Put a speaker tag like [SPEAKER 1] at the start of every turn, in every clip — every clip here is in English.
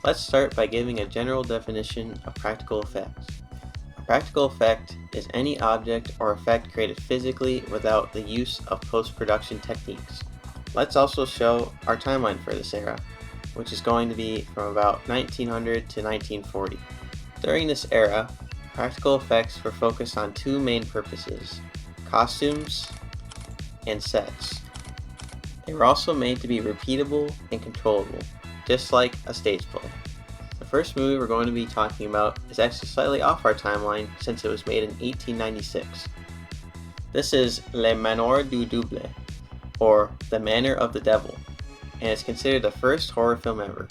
[SPEAKER 1] Let's start by giving a general definition of practical effects. A practical effect is any object or effect created physically without the use of post-production techniques. Let's also show our timeline for this era, which is going to be from about 1900 to 1940. During this era, practical effects were focused on two main purposes: costumes and sets. They were also made to be repeatable and controllable, just like a stage play. The first movie we're going to be talking about is actually slightly off our timeline since it was made in 1896. This is Le Manoir du Diable, or The Manor of the Devil, and is considered the first horror film ever.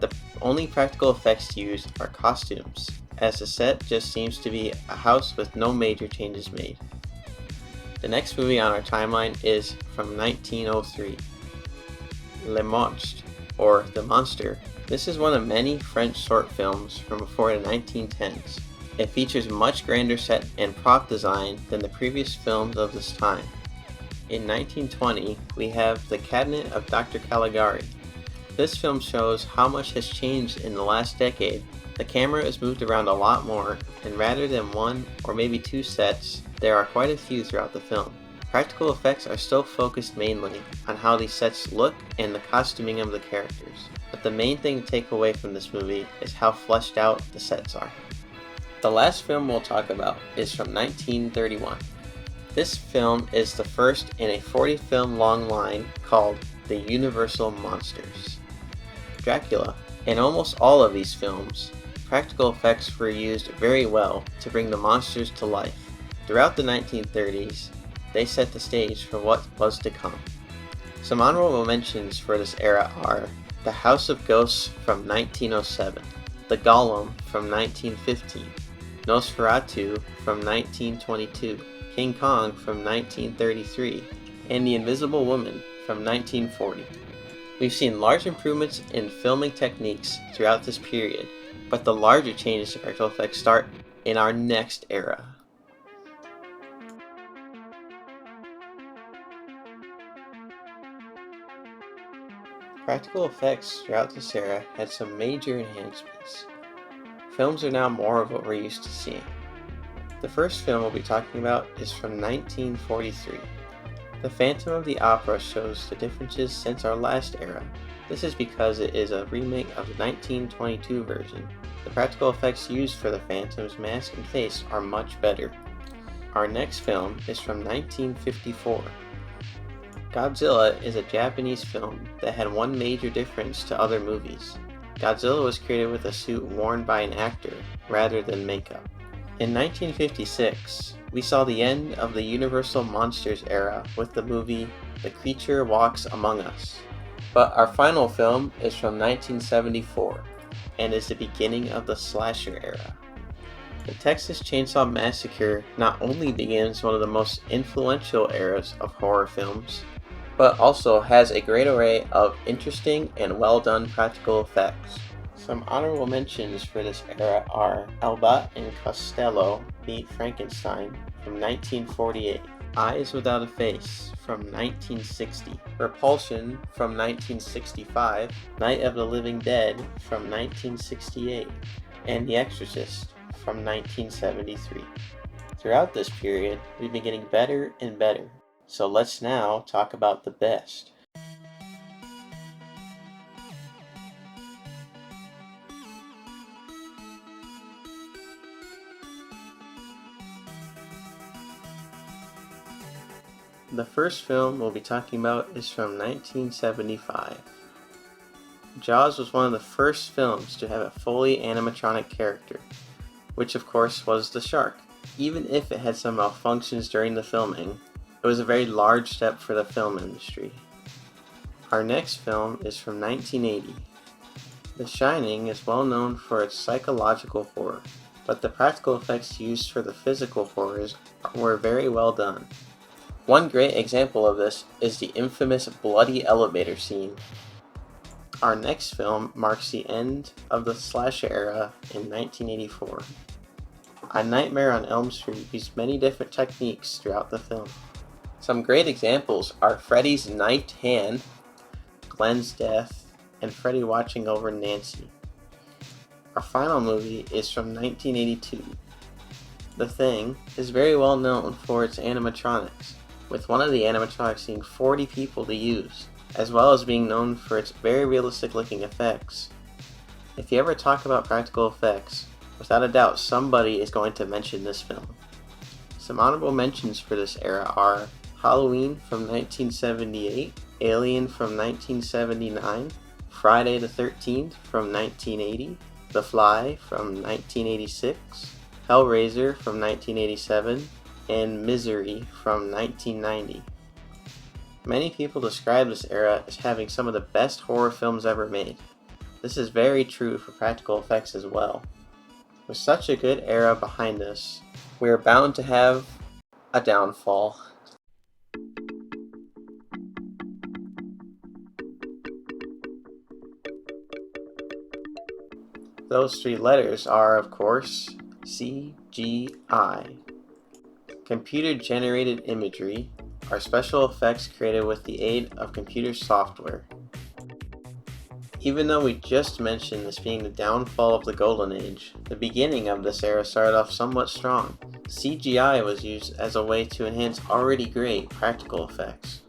[SPEAKER 1] The only practical effects used are costumes, as the set just seems to be a house with no major changes made. The next movie on our timeline is from 1903, Le Monstre, or The Monster. This is one of many French short films from before the 1910s. It features much grander set and prop design than the previous films of this time. In 1920, we have The Cabinet of Dr. Caligari. This film shows how much has changed in the last decade. The camera is moved around a lot more, and rather than one or maybe two sets, there are quite a few throughout the film. Practical effects are still focused mainly on how these sets look and the costuming of the characters, but the main thing to take away from this movie is how fleshed out the sets are. The last film we'll talk about is from 1931. This film is the first in a 40-film long line called The Universal Monsters. Dracula. In almost all of these films, practical effects were used very well to bring the monsters to life. Throughout the 1930s, they set the stage for what was to come. Some honorable mentions for this era are The House of Ghosts from 1907, The Golem from 1915, Nosferatu from 1922, King Kong from 1933, and The Invisible Woman from 1940. We've seen large improvements in filming techniques throughout this period, but the larger changes to practical effects start in our next era. Practical effects throughout this era had some major enhancements. Films are now more of what we're used to seeing. The first film we'll be talking about is from 1943. The Phantom of the Opera shows the differences since our last era. This is because it is a remake of the 1922 version. The practical effects used for the Phantom's mask and face are much better. Our next film is from 1954. Godzilla is a Japanese film that had one major difference to other movies. Godzilla was created with a suit worn by an actor rather than makeup. In 1956, we saw the end of the Universal Monsters era with the movie The Creature Walks Among Us. But our final film is from 1974 and is the beginning of the slasher era. The Texas Chainsaw Massacre not only begins one of the most influential eras of horror films, but also has a great array of interesting and well-done practical effects. Some honorable mentions for this era are Abbott and Costello Meet Frankenstein from 1948, Eyes Without a Face from 1960, Repulsion from 1965, Night of the Living Dead from 1968, and The Exorcist from 1973. Throughout this period, we've been getting better and better, so let's now talk about the best. The first film we'll be talking about is from 1975. Jaws was one of the first films to have a fully animatronic character, which of course was the shark. Even if it had some malfunctions during the filming, it was a very large step for the film industry. Our next film is from 1980. The Shining is well known for its psychological horror, but the practical effects used for the physical horrors were very well done. One great example of this is the infamous bloody elevator scene. Our next film marks the end of the slasher era in 1984. A Nightmare on Elm Street used many different techniques throughout the film. Some great examples are Freddy's knifed hand, Glenn's death, and Freddy watching over Nancy. Our final movie is from 1982. The Thing is very well known for its animatronics, with one of the animatronics needing 40 people to use, as well as being known for its very realistic looking effects. If you ever talk about practical effects, without a doubt somebody is going to mention this film. Some honorable mentions for this era are Halloween from 1978, Alien from 1979, Friday the 13th from 1980, The Fly from 1986, Hellraiser from 1987, and Misery from 1990. Many people describe this era as having some of the best horror films ever made. This is very true for practical effects as well. With such a good era behind us, we are bound to have a downfall. Those three letters are, of course, CGI. Computer-generated imagery are special effects created with the aid of computer software. Even though we just mentioned this being the downfall of the Golden Age, the beginning of this era started off somewhat strong. CGI was used as a way to enhance already great practical effects.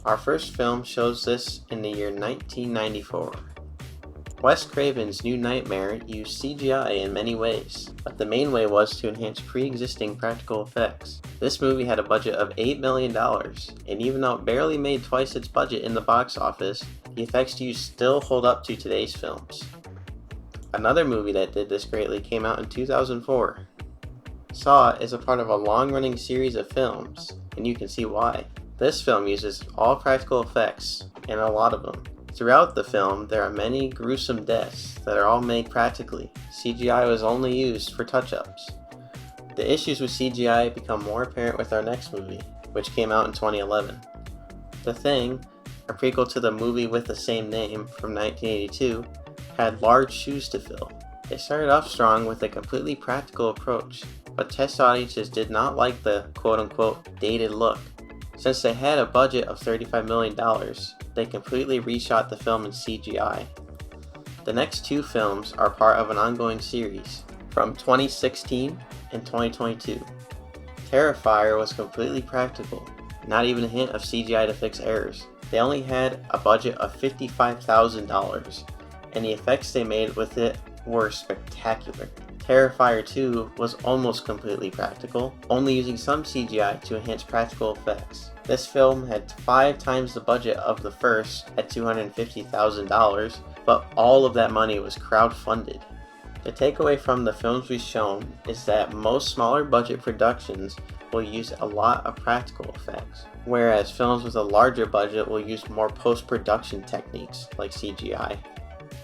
[SPEAKER 1] Our first film shows this in the year 1994. Wes Craven's New Nightmare used CGI in many ways, but the main way was to enhance pre-existing practical effects. This movie had a budget of $8 million, and even though it barely made twice its budget in the box office, the effects used still hold up to today's films. Another movie that did this greatly came out in 2004. Saw is a part of a long-running series of films, and you can see why. This film uses all practical effects, and a lot of them. Throughout the film, there are many gruesome deaths that are all made practically. CGI was only used for touch-ups. The issues with CGI become more apparent with our next movie, which came out in 2011. The Thing, a prequel to the movie with the same name from 1982, had large shoes to fill. It started off strong with a completely practical approach, but test audiences did not like the quote-unquote dated look. Since they had a budget of $35 million, they completely reshot the film in CGI. The next two films are part of an ongoing series from 2016 and 2022. Terrifier was completely practical, not even a hint of CGI to fix errors. They only had a budget of $55,000, and the effects they made with it were spectacular. Terrifier 2 was almost completely practical, only using some CGI to enhance practical effects. This film had 5 times the budget of the first at $250,000, but all of that money was crowdfunded. The takeaway from the films we've shown is that most smaller budget productions will use a lot of practical effects, whereas films with a larger budget will use more post-production techniques like CGI.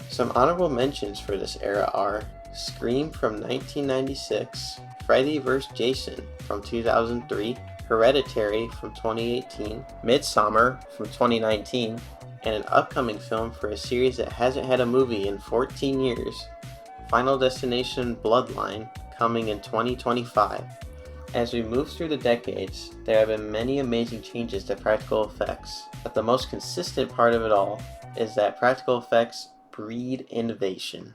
[SPEAKER 1] Some honorable mentions for this era are Scream from 1996, Freddy vs. Jason from 2003, Hereditary from 2018, Midsommar from 2019, and an upcoming film for a series that hasn't had a movie in 14 years, Final Destination Bloodline, coming in 2025. As we move through the decades, there have been many amazing changes to practical effects, but the most consistent part of it all is that practical effects breed innovation.